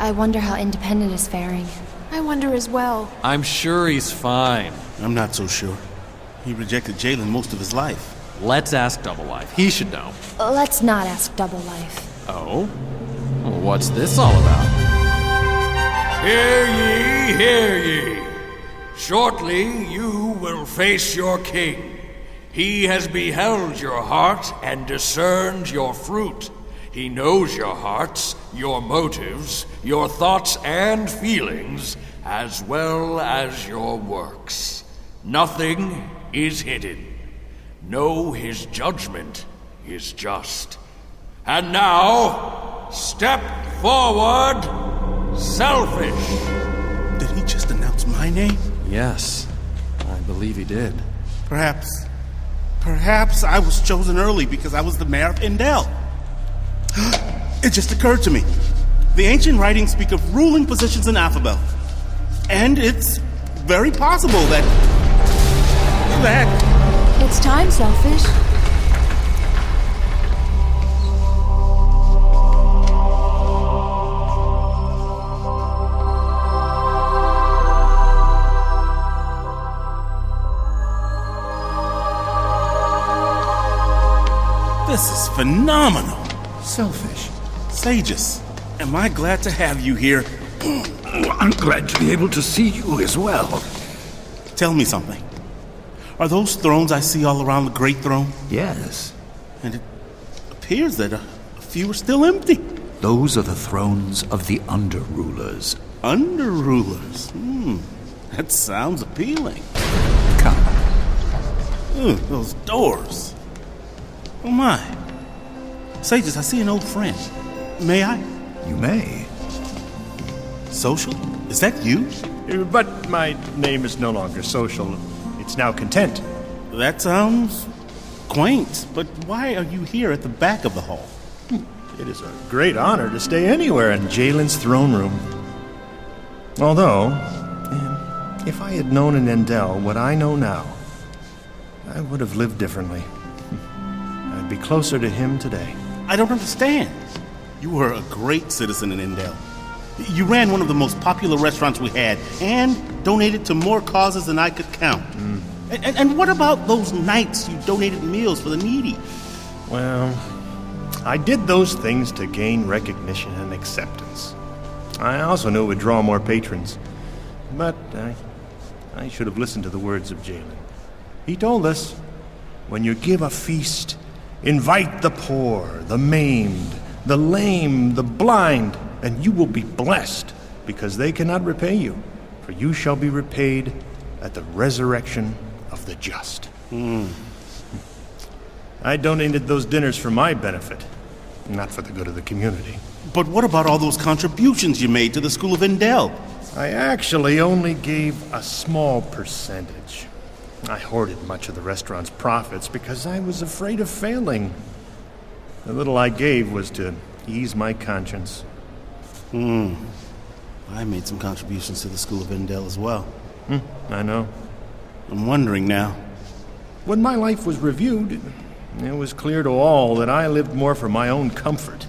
I wonder how Independent is faring. I wonder as well. I'm sure he's fine. I'm not so sure. He rejected Jalen most of his life. Let's ask Double Life. He should know. Let's not ask Double Life. Oh? Well, what's this all about? Hear ye, hear ye. Shortly you will face your king. He has beheld your heart and discerned your fruit. He knows your hearts, your motives, your thoughts and feelings, as well as your works. Nothing is hidden. Know his judgment is just. And now, step forward, Selfish. Did he just announce my name? Yes, I believe he did. Perhaps I was chosen early because I was the mayor of Endel. It just occurred to me. The ancient writings speak of ruling positions in Affabel. And it's very possible that... It's time, Selfish. This is phenomenal. Selfish. Sages, am I glad to have you here. I'm glad to be able to see you as well. Tell me something. Are those thrones I see all around the Great Throne? Yes. And it appears that a few are still empty. Those are the thrones of the under-rulers. Under-rulers? That sounds appealing. Come. Those doors. Oh my. Sages, I see an old friend. May I? You may. Social? Is that you? But my name is no longer Social. It's now Content. That sounds quaint, but why are you here at the back of the hall? It is a great honor to stay anywhere in Jalen's throne room. Although, if I had known in Endel what I know now, I would have lived differently. I'd be closer to him today. I don't understand. You were a great citizen in Endel. You ran one of the most popular restaurants we had and donated to more causes than I could count. And what about those nights you donated meals for the needy? Well, I did those things to gain recognition and acceptance. I also knew it would draw more patrons. But I should have listened to the words of Jalen. He told us, when you give a feast, invite the poor, the maimed, the lame, the blind, and you will be blessed, because they cannot repay you, for you shall be repaid at the resurrection of the just. I donated those dinners for my benefit, not for the good of the community. But what about all those contributions you made to the School of Endel? I actually only gave a small percentage. I hoarded much of the restaurant's profits because I was afraid of failing. The little I gave was to ease my conscience. I made some contributions to the School of Endel as well. I know. I'm wondering now. When my life was reviewed, it was clear to all that I lived more for my own comfort.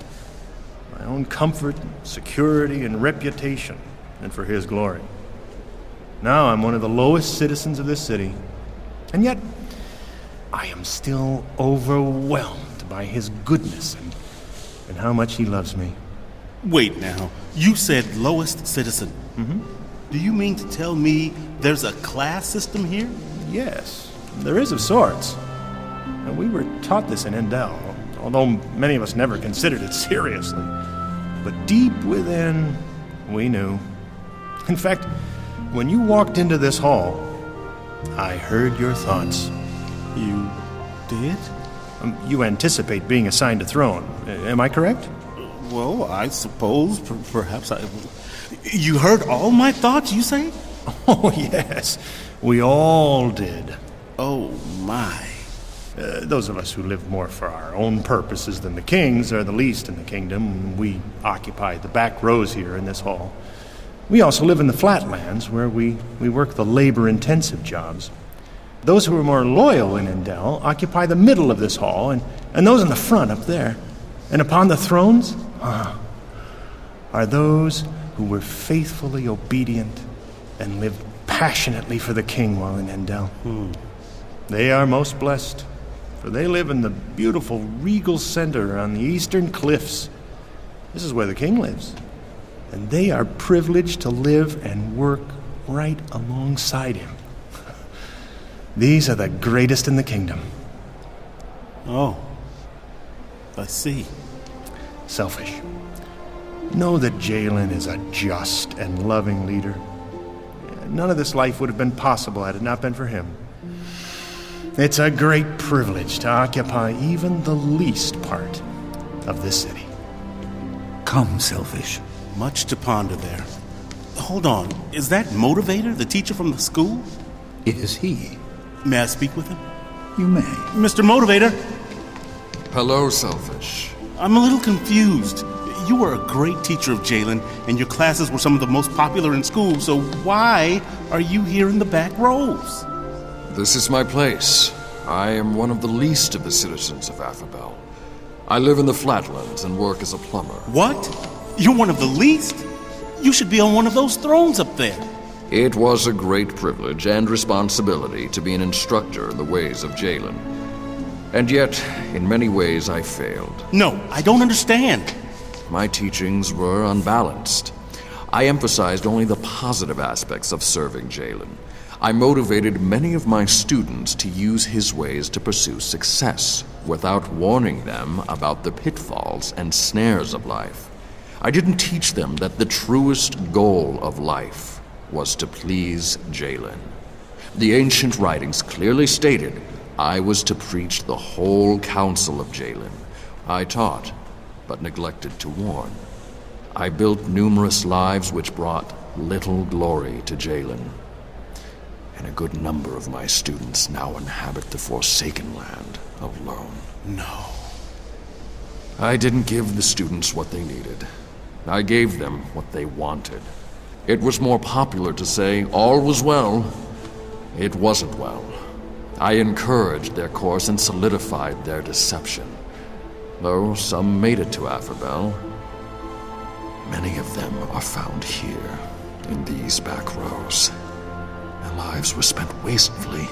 My own comfort, security, and reputation than for his glory. Now I'm one of the lowest citizens of this city. And yet, I am still overwhelmed by his goodness and how much he loves me. Wait now. You said lowest citizen. Do you mean to tell me there's a class system here? Yes, there is of sorts. And we were taught this in Endel, although many of us never considered it seriously. But deep within, we knew. In fact, when you walked into this hall, I heard your thoughts. You did? You anticipate being assigned a throne. Am I correct? Well, I suppose, perhaps I... You heard all my thoughts, you say? Oh, yes. We all did. Oh, my. Those of us who live more for our own purposes than the king's are the least in the kingdom. We occupy the back rows here in this hall. We also live in the flatlands, where we work the labor-intensive jobs. Those who are more loyal in Endel occupy the middle of this hall, and those in the front up there. And upon the thrones are those who were faithfully obedient and lived passionately for the king while in Endel. They are most blessed, for they live in the beautiful regal center on the eastern cliffs. This is where the king lives, and they are privileged to live and work right alongside him. These are the greatest in the kingdom. Oh, I see. Selfish. Know that Jalen is a just and loving leader. None of this life would have been possible had it not been for him. It's a great privilege to occupy even the least part of this city. Come, Selfish. Much to ponder there. Hold on, is that Motivator, the teacher from the school? It is he. May I speak with him? You may. Mr. Motivator, Hello, Selfish. I'm a little confused. You were a great teacher of Jalen, and your classes were some of the most popular in school, so why are you here in the back rows? This is my place. I am one of the least of the citizens of Affabel. I live in the flatlands and work as a plumber. What? You're one of the least? You should be on one of those thrones up there. It was a great privilege and responsibility to be an instructor in the ways of Jalen. And yet, in many ways, I failed. No, I don't understand. My teachings were unbalanced. I emphasized only the positive aspects of serving Jalen. I motivated many of my students to use his ways to pursue success, without warning them about the pitfalls and snares of life. I didn't teach them that the truest goal of life was to please Jalen. The ancient writings clearly stated I was to preach the whole counsel of Jalen. I taught, but neglected to warn. I built numerous lives which brought little glory to Jalen. And a good number of my students now inhabit the Forsaken Land alone. No. I didn't give the students what they needed. I gave them what they wanted. It was more popular to say all was well. It wasn't well. I encouraged their course and solidified their deception. Though some made it to Affabel, many of them are found here, in these back rows. Their lives were spent wastefully,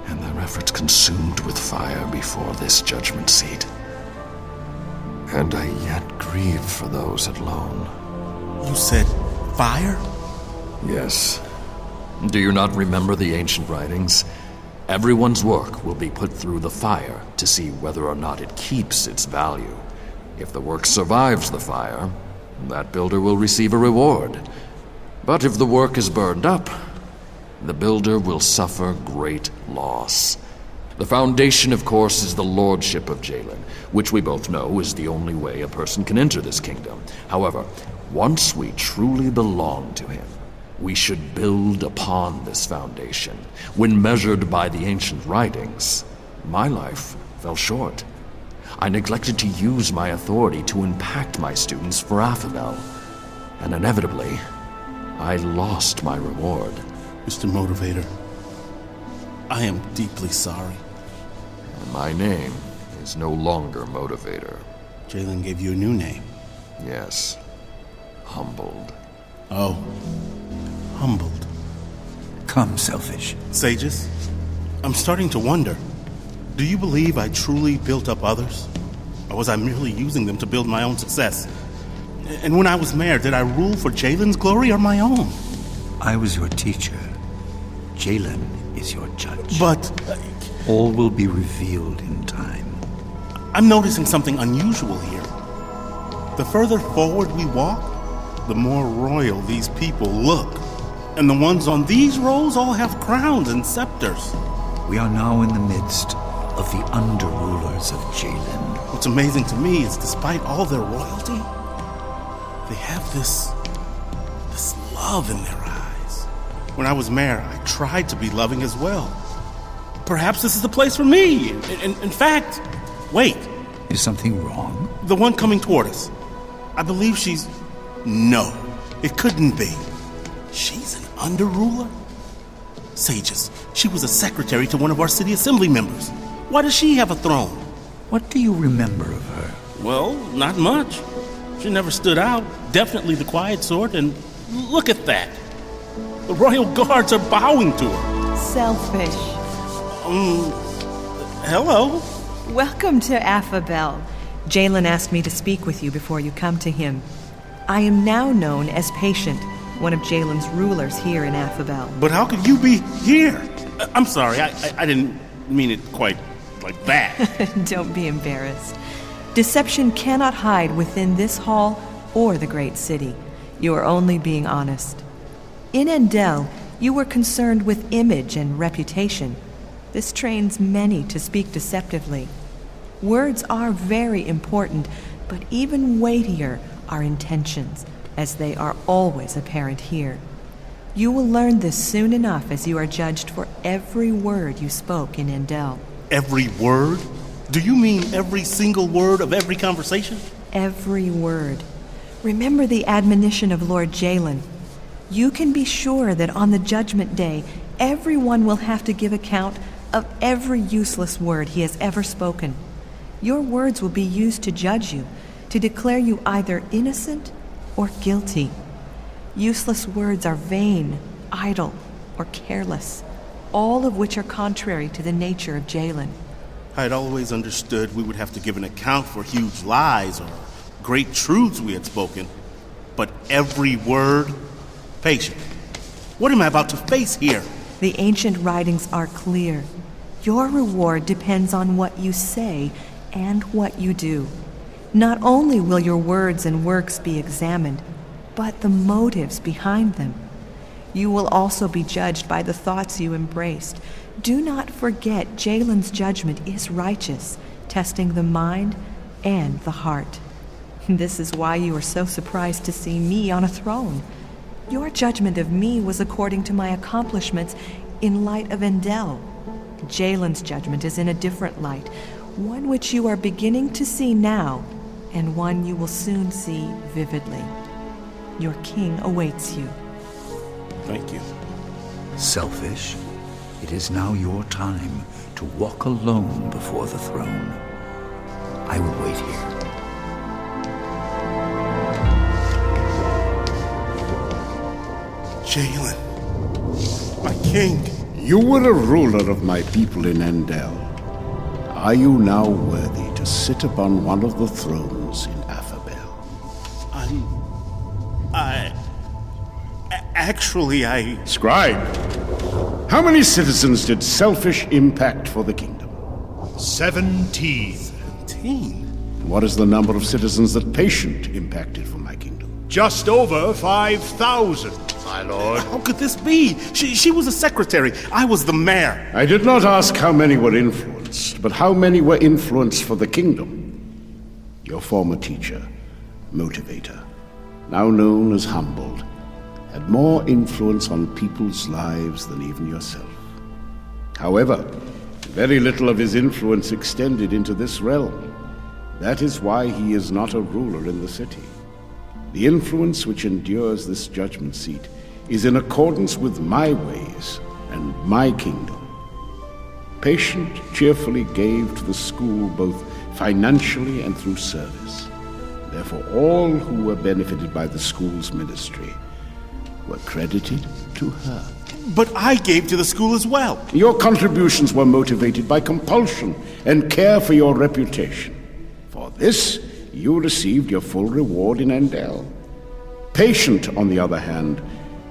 and their efforts consumed with fire before this judgment seat. And I yet grieve for those alone. You said fire? Yes. Do you not remember the ancient writings? Everyone's work will be put through the fire to see whether or not it keeps its value. If the work survives the fire, that builder will receive a reward. But if the work is burned up, the builder will suffer great loss. The foundation, of course, is the lordship of Jalen, which we both know is the only way a person can enter this kingdom. However, once we truly belong to him, we should build upon this foundation. When measured by the ancient writings, my life fell short. I neglected to use my authority to impact my students for Affabel, and inevitably, I lost my reward. Mr. Motivator, I am deeply sorry. My name is no longer Motivator. Jalen gave you a new name. Yes, Humbled. Oh, humbled. Come, Selfish. Sages, I'm starting to wonder. Do you believe I truly built up others? Or was I merely using them to build my own success? And when I was mayor, did I rule for Jalen's glory or my own? I was your teacher. Jalen is your judge. But all will be revealed in time. I'm noticing something unusual here. The further forward we walk, the more royal these people look. And the ones on these rows all have crowns and scepters. We are now in the midst of the under-rulers of Jalen. What's amazing to me is despite all their royalty, they have this love in their eyes. When I was mayor, I tried to be loving as well. Perhaps this is the place for me. In fact, wait. Is something wrong? The one coming toward us. I believe she's... No, it couldn't be. She's an under-ruler? Sages, she was a secretary to one of our city assembly members. Why does she have a throne? What do you remember of her? Well, not much. She never stood out. Definitely the quiet sort, and look at that. The royal guards are bowing to her. Selfish. Hello? Welcome to Affabel. Jalen asked me to speak with you before you come to him. I am now known as Patient, one of Jalen's rulers here in Affabel. But how could you be here? I'm sorry, I didn't mean it quite like that. Don't be embarrassed. Deception cannot hide within this hall or the great city. You are only being honest. In Endel, you were concerned with image and reputation. This trains many to speak deceptively. Words are very important, but even weightier are intentions, as they are always apparent here. You will learn this soon enough as you are judged for every word you spoke in Endel. Every word? Do you mean every single word of every conversation? Every word. Remember the admonition of Lord Jalen. You can be sure that on the judgment day, everyone will have to give account of every useless word he has ever spoken. Your words will be used to judge you, to declare you either innocent or guilty. Useless words are vain, idle, or careless, all of which are contrary to the nature of Jalen. I'd always understood we would have to give an account for huge lies or great truths we had spoken. But every word? Patient. What am I about to face here? The ancient writings are clear. Your reward depends on what you say and what you do. Not only will your words and works be examined, but the motives behind them. You will also be judged by the thoughts you embraced. Do not forget Jalen's judgment is righteous, testing the mind and the heart. This is why you are so surprised to see me on a throne. Your judgment of me was according to my accomplishments in light of Endel. Jalen's judgment is in a different light, one which you are beginning to see now, and one you will soon see vividly. Your king awaits you. Thank you. Selfish, it is now your time to walk alone before the throne. I will wait here. Jalen, my king. You were a ruler of my people in Endel. Are you now worthy to sit upon one of the thrones in Affabel? Actually, Scribe, how many citizens did Selfish impact for the kingdom? 17. 17? What is the number of citizens that Patient impacted for my kingdom? Just over 5,000, my lord. How could this be? She was a secretary. I was the mayor. I did not ask how many were influenced, but how many were influenced for the kingdom. Your former teacher, Motivator, now known as Humbled, had more influence on people's lives than even yourself. However, very little of his influence extended into this realm. That is why he is not a ruler in the city. The influence which endures this judgment seat is in accordance with my ways and my kingdom. Patient cheerfully gave to the school both financially and through service. Therefore, all who were benefited by the school's ministry were credited to her. But I gave to the school as well. Your contributions were motivated by compulsion and care for your reputation. For this, you received your full reward in Endel. Patient, on the other hand,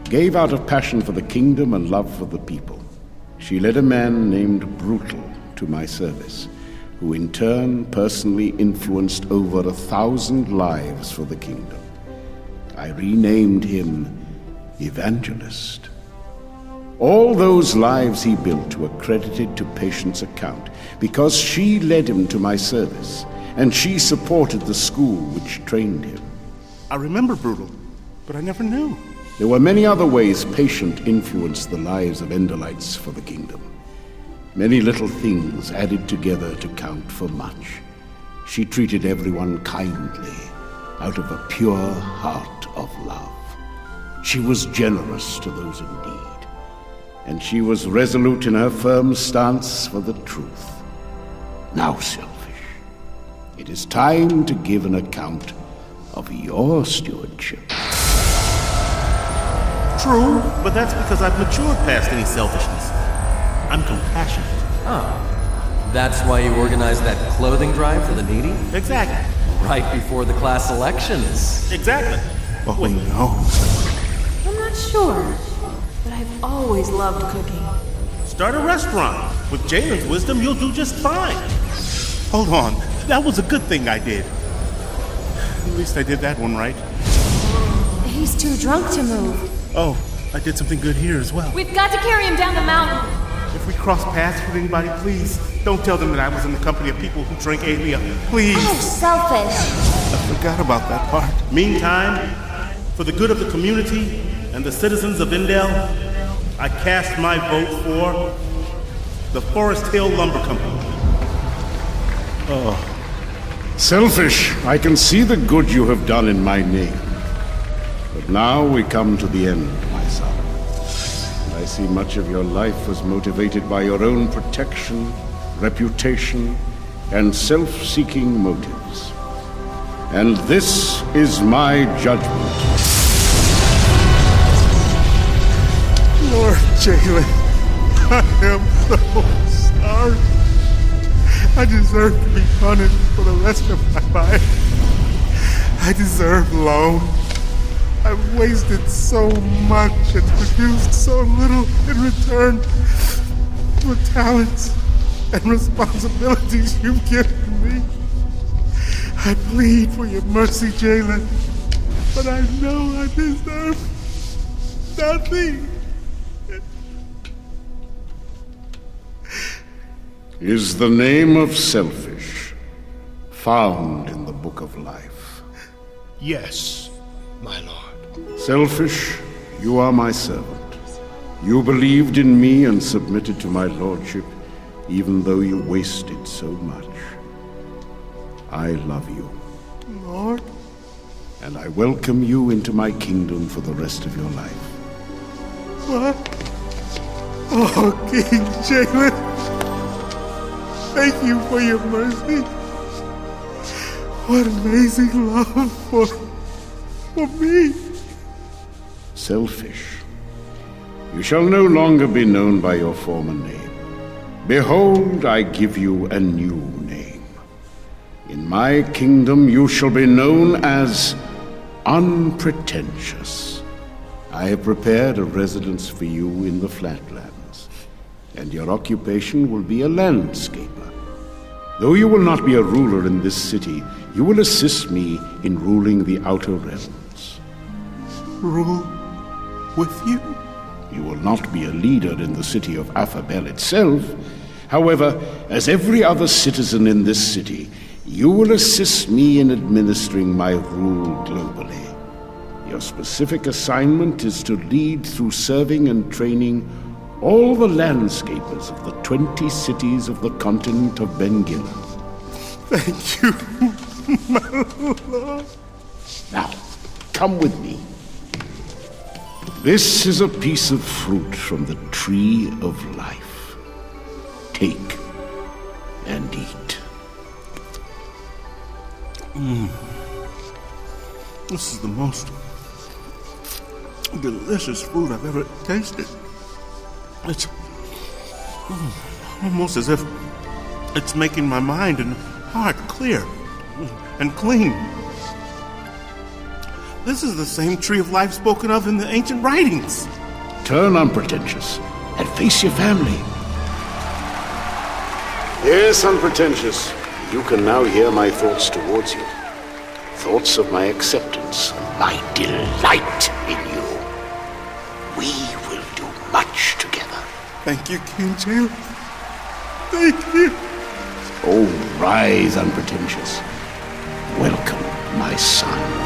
gave out of passion for the kingdom and love for the people. She led a man named Brutal to my service, who in turn personally influenced over 1,000 lives for the kingdom. I renamed him Evangelist. All those lives he built were credited to Patient's account because she led him to my service, and she supported the school which trained him. I remember Brutal, but I never knew. There were many other ways Patient influenced the lives of Endelites for the kingdom. Many little things added together to count for much. She treated everyone kindly, out of a pure heart of love. She was generous to those in need, and she was resolute in her firm stance for the truth. Now, Selfish, it is time to give an account of your stewardship. True, but that's because I've matured past any selfishness. I'm compassionate. That's why you organized that clothing drive for the needy? Exactly. Right before the class elections. Exactly. Oh, no. I'm not sure, but I've always loved cooking. Start a restaurant. With Jalen's wisdom, you'll do just fine. Hold on. That was a good thing I did. At least I did that one right. He's too drunk to move. Oh, I did something good here as well. We've got to carry him down the mountain. If we cross paths with anybody, please don't tell them that I was in the company of people who drink Alia. Please. Oh, selfish. I forgot about that part. Meantime, for the good of the community and the citizens of Indel, I cast my vote for the Forest Hill Lumber Company. Selfish, I can see the good you have done in my name. But now we come to the end, my son. And I see much of your life was motivated by your own protection, reputation, and self-seeking motives. And this is my judgment. Lord Jalen, I am so sorry. I deserve to be punished for the rest of my life. I deserve loan. I've wasted so much and produced so little in return for talents and responsibilities you've given me. I plead for your mercy, Jalen, but I know I deserve nothing. Is the name of Selfish found in the Book of Life? Yes, my lord. Selfish, you are my servant. You believed in me and submitted to my lordship, even though you wasted so much. I love you. Lord? And I welcome you into my kingdom for the rest of your life. What? Oh, King Jalen. Thank you for your mercy. What amazing love for me. Selfish, you shall no longer be known by your former name. Behold, I give you a new name. In my kingdom you shall be known as Unpretentious. I have prepared a residence for you in the flatlands, and your occupation will be a landscaper. Though you will not be a ruler in this city, you will assist me in ruling the outer realms. Rule with you? You will not be a leader in the city of Affabel itself. However, as every other citizen in this city, you will assist me in administering my rule globally. Your specific assignment is to lead through serving and training all the landscapers of the 20 cities of the continent of Bengila. Thank you, my lord. Now, come with me. This is a piece of fruit from the tree of life. Take and eat. This is the most delicious fruit I've ever tasted. It's almost as if it's making my mind and heart clear and clean. This is the same tree of life spoken of in the ancient writings. Turn unpretentious and face your family. Yes, unpretentious. You can now hear my thoughts towards you. Thoughts of my acceptance, my delight in you. We will do much together. Thank you, King Jalen. Thank you. Oh, rise, unpretentious. Welcome, my son.